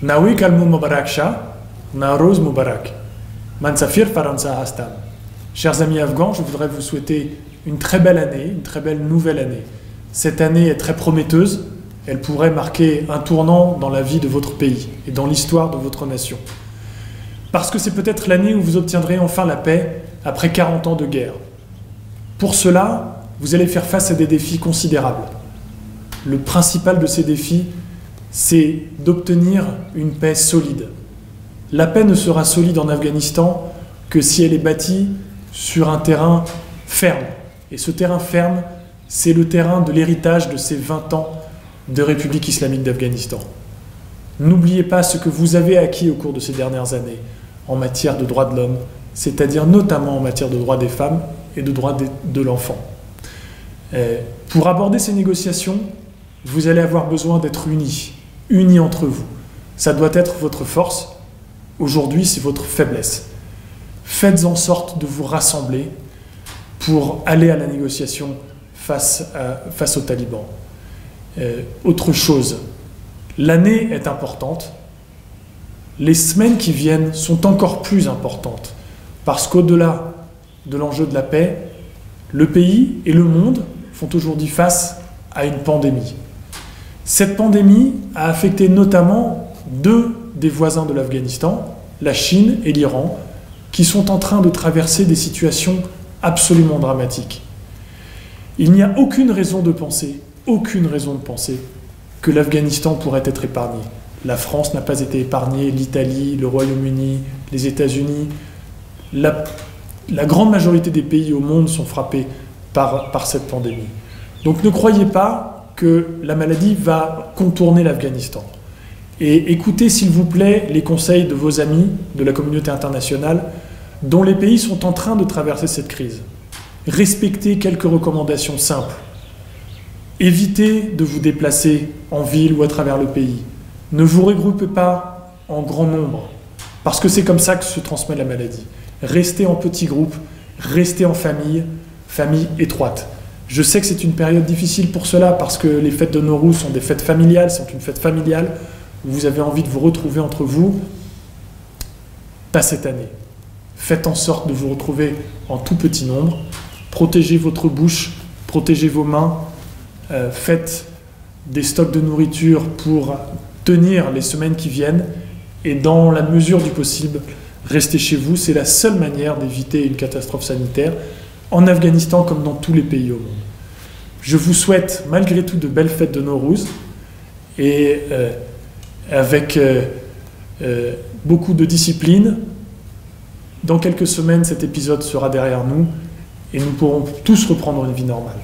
Nawi kalmu mubarak sha, Nowruz mubarak. Mansafir Faransa Hastam. Chers amis afghans, je voudrais vous souhaiter une très belle année, une très belle nouvelle année. Cette année est très prometteuse, elle pourrait marquer un tournant dans la vie de votre pays et dans l'histoire de votre nation. Parce que c'est peut-être l'année où vous obtiendrez enfin la paix après 40 ans de guerre. Pour cela, vous allez faire face à des défis considérables. Le principal de ces défis, c'est d'obtenir une paix solide. La paix ne sera solide en Afghanistan que si elle est bâtie sur un terrain ferme. Et ce terrain ferme, c'est le terrain de l'héritage de ces 20 ans de République islamique d'Afghanistan. N'oubliez pas ce que vous avez acquis au cours de ces dernières années en matière de droits de l'homme, c'est-à-dire notamment en matière de droits des femmes et de droits de l'enfant. Pour aborder ces négociations, vous allez avoir besoin d'être unis entre vous. Ça doit être votre force. Aujourd'hui, c'est votre faiblesse. Faites en sorte de vous rassembler pour aller à la négociation face aux talibans. Autre chose, l'année est importante. Les semaines qui viennent sont encore plus importantes parce qu'au-delà de l'enjeu de la paix, le pays et le monde font aujourd'hui face à une pandémie. Cette pandémie a affecté notamment deux des voisins de l'Afghanistan, la Chine et l'Iran, qui sont en train de traverser des situations absolument dramatiques. Il n'y a aucune raison de penser que l'Afghanistan pourrait être épargné. La France n'a pas été épargnée, l'Italie, le Royaume-Uni, les États-Unis. La grande majorité des pays au monde sont frappés par cette pandémie. Donc ne croyez pas que la maladie va contourner l'Afghanistan. Et écoutez s'il vous plaît les conseils de vos amis de la communauté internationale dont les pays sont en train de traverser cette crise. Respectez quelques recommandations simples. Évitez de vous déplacer en ville ou à travers le pays. Ne vous regroupez pas en grand nombre, parce que c'est comme ça que se transmet la maladie. Restez en petits groupes, restez en famille étroite. Je sais que c'est une période difficile pour cela, parce que les fêtes de Nowruz sont des fêtes familiales, sont une fête familiale, où vous avez envie de vous retrouver entre vous. Pas cette année. Faites en sorte de vous retrouver en tout petit nombre. Protégez votre bouche, protégez vos mains. Faites des stocks de nourriture pour tenir les semaines qui viennent. Et dans la mesure du possible, restez chez vous. C'est la seule manière d'éviter une catastrophe sanitaire, en Afghanistan comme dans tous les pays au monde. Je vous souhaite malgré tout de belles fêtes de Nowruz et avec beaucoup de discipline. Dans quelques semaines, cet épisode sera derrière nous et nous pourrons tous reprendre une vie normale.